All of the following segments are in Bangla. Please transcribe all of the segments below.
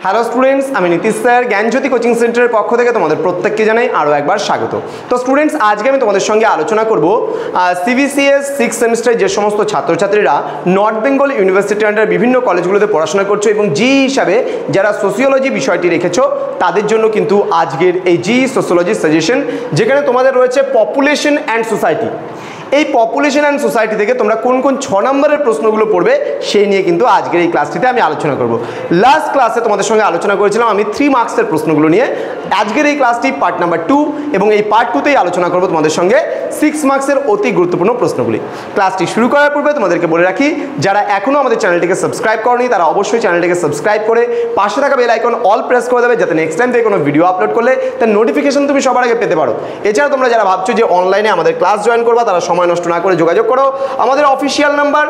হ্যালো স্টুডেন্টস, আমি নীতিশ স্যার জ্ঞানজ্যোতি কোচিং সেন্টারের পক্ষ থেকে তোমাদের প্রত্যেককে জানাই আরও একবার স্বাগত। তো স্টুডেন্টস, আজকে আমি তোমাদের সঙ্গে আলোচনা করব সিবিসিএস 6 সেমিস্টারে যে সমস্ত ছাত্রছাত্রীরা নর্থ বেঙ্গল ইউনিভার্সিটির আন্ডার বিভিন্ন কলেজগুলোতে পড়াশোনা করছো এবং জি হিসাবে যারা সোশিওলজি বিষয়টি রেখেছো তাদের জন্য কিন্তু আজকের এই জি সোশিওলজি সাজেশন, যেখানে তোমাদের রয়েছে পপুলেশন অ্যান্ড সোসাইটি। এই পপুলেশন অ্যান্ড সোসাইটি থেকে তোমরা কোন কোন 6 নম্বরের প্রশ্নগুলো পড়বে সেই নিয়ে কিন্তু আজকের এই ক্লাসটিতে আমি আলোচনা করব। লাস্ট ক্লাসে তোমাদের সঙ্গে আলোচনা করেছিলাম আমি 3 মার্কসের প্রশ্নগুলো নিয়ে। আজকের এই ক্লাসটি পার্ট নাম্বার 2 এবং এই পার্ট 2তেই আলোচনা করব তোমাদের সঙ্গে 6 মার্কসের অতি গুরুত্বপূর্ণ প্রশ্নগুলি। ক্লাসটি শুরু করার পূর্বে তোমাদেরকে বলে রাখি, যারা এখনও আমাদের চ্যানেলটিকে সাবস্ক্রাইব করনি তারা অবশ্যই চ্যানেলটিকে সাবস্ক্রাইব করে পাশে থাকা বেল আইকন অল প্রেস করে দেবে, যাতে নেক্সট টাইম থেকে কোনো ভিডিও আপলোড করলে তার নোটিফিকেশন তুমি সবার আগে পেতে পারো। এছাড়া তোমরা যারা ভাবছো যে অনলাইনে আমাদের ক্লাস জয়েন করবা, তারা সময় নষ্ট না করে যোগাযোগ করো। আমাদের অফিসিয়াল নাম্বার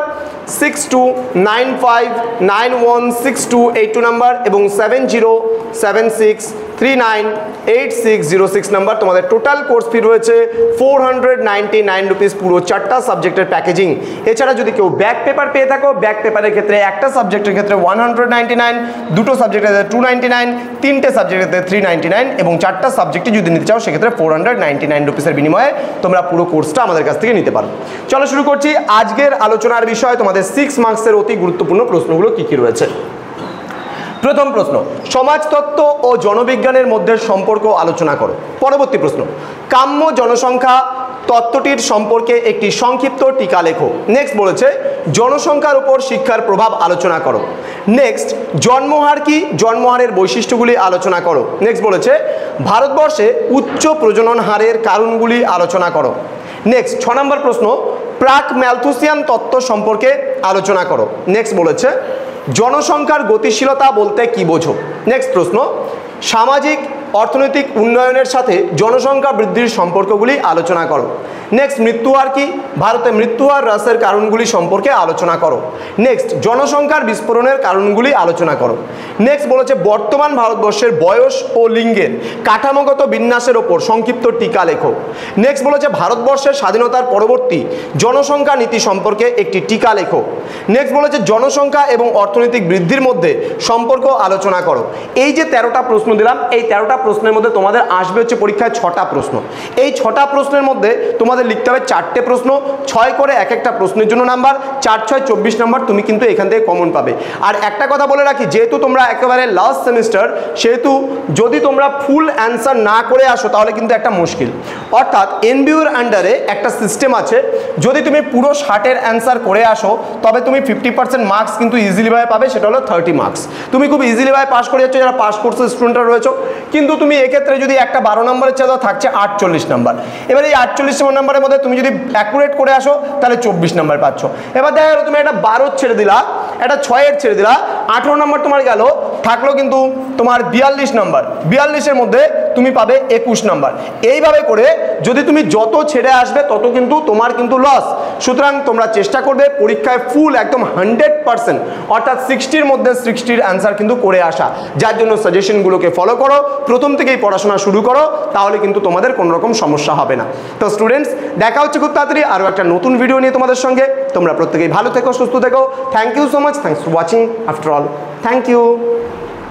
6295916282 নাম্বার এবং 7076398606 নাম্বার। তোমাদের টোটাল কোর্স ফি রয়েছে 499 রুপিস, পুরো 4টা সাবজেক্টের প্যাকেজিং। এছাড়া যদি কেউ ব্যাক পেপার পেয়ে থাকো, ব্যাক পেপারের ক্ষেত্রে একটা সাবজেক্টের ক্ষেত্রে 199, দুটো সাবজেক্টের ক্ষেত্রে 299, তিনটে সাবজেক্টের ক্ষেত্রে 399 এবং 4টা সাবজেক্টে যদি নিতে চাও সেক্ষেত্রে 499 রুপিসের বিনিময়ে তোমরা পুরো কোর্সটা আমাদের কাছ থেকে নিতে পারো। চলো শুরু করছি আজকের আলোচনার বিষয়, তোমাদের 6 মার্কসের অতি গুরুত্বপূর্ণ প্রশ্নগুলো কি কি রয়েছে। প্রথম প্রশ্ন, সমাজতত্ত্ব ও জনবিজ্ঞানের মধ্যে সম্পর্ক আলোচনা করো। পরবর্তী প্রশ্ন, কাম্য জনসংখ্যা তত্ত্বটির সম্পর্কে একটি সংক্ষিপ্ত টিকা লেখো। নেক্সট বলেছে জনসংখ্যার উপর শিক্ষার প্রভাব আলোচনা করো। নেক্সট, জন্মহার কি, জন্মহারের বৈশিষ্ট্যগুলি আলোচনা করো। নেক্সট বলেছে ভারতবর্ষে উচ্চ প্রজনন হারের কারণগুলি আলোচনা করো। নেক্সট 6 নম্বর প্রশ্ন, প্রাক ম্যালথুসিয়ান তত্ত্ব সম্পর্কে আলোচনা করো। নেক্সট বলেছে জনসংখ্যার গতিশীলতা বলতে কি বোঝো। নেক্সট প্রশ্ন, সামাজিক অর্থনৈতিক উন্নয়নের সাথে জনসংখ্যা বৃদ্ধির সম্পর্কগুলি আলোচনা করো। নেক্সট, মৃত্যুহার কি, ভারতে মৃত্যুহার হ্রাসের কারণগুলি সম্পর্কে আলোচনা করো। নেক্সট, জনসংখ্যার বিস্ফোরণের কারণগুলি আলোচনা করো। নেক্সট বলেছে বর্তমান ভারতবর্ষের বয়স ও লিঙ্গের কাঠামোগত বিন্যাসের ওপর সংক্ষিপ্ত টিকা লেখো। নেক্সট বলেছে ভারতবর্ষের স্বাধীনতার পরবর্তী জনসংখ্যা নীতি সম্পর্কে একটি টিকা লেখো। নেক্সট বলেছে জনসংখ্যা এবং অর্থনৈতিক বৃদ্ধির মধ্যে সম্পর্ক আলোচনা করো। এই যে 13টা প্রশ্ন দিলাম, এই 13টা প্রশ্নের মধ্যে তোমাদের আসবে হচ্ছে পরীক্ষায় 6টা প্রশ্ন। এই 6টা প্রশ্নের মধ্যে তোমাদের লিখতে হবে 4টে প্রশ্ন, 6 করে এক একটা প্রশ্নের জন্য নাম্বার, 4 6 24 নাম্বার তুমি কিন্তু এখান থেকে কমন পাবে। আর একটা কথা বলে রাখি, যেহেতু তোমরা একেবারে লাস্ট সেমিস্টার, সেহেতু যদি তোমরা ফুল অ্যান্সার না করে আসো তাহলে কিন্তু একটা মুশকিল। অর্থাৎ এনবিউর আন্ডারে একটা সিস্টেম আছে, যদি তুমি পুরো 60-এর অ্যান্সার করে আসো তবে তুমি 50% মার্কস কিন্তু ইজিলিভাবে পাবে, সেটা হলো 30 মার্কস। তুমি খুব ইজিলিভাবে পাস করে যাচ্ছ যারা পাস কোর্সের স্টুডেন্টরা রয়েছে। কিন্তু তুমি এক্ষেত্রে যদি একটা 12 নম্বরের চাঁদা থাকছে 48 নাম্বার। এবার এই 48 নম্বরের মধ্যে তুমি যদি অ্যাকুরেট করে আসো তাহলে 24 নাম্বার পাচ্ছ। এবার দেখা গেলো তুমি একটা 12 ছেড়ে দিলা, একটা 6-এর ছেড়ে দিলা, 18 নম্বর তোমার গেল, থাকলো কিন্তু তোমার 42 নাম্বার। 42-এর মধ্যে তুমি পাবে 21 নাম্বার। এইভাবে করে যদি তুমি যত ছেড়ে আসবে তত কিন্তু তোমার কিন্তু লস। সুতরাং তোমরা চেষ্টা করবে পরীক্ষায় ফুল একদম 100% অর্থাৎ 60-র মধ্যে 60-র অ্যান্সার কিন্তু করে আসা। যার জন্য সাজেশনগুলোকে ফলো করো, প্রথম থেকেই পড়াশোনা শুরু করো, তাহলে কিন্তু তোমাদের কোনো রকম সমস্যা হবে না। তো স্টুডেন্টস, দেখা হচ্ছে খুব তাড়াতাড়ি আরও একটা নতুন ভিডিও নিয়ে তোমাদের সঙ্গে। তোমরা প্রত্যেকেই ভালো থেকো, সুস্থ থেকো। Thank you so much, thanks for watching after all. Thank you.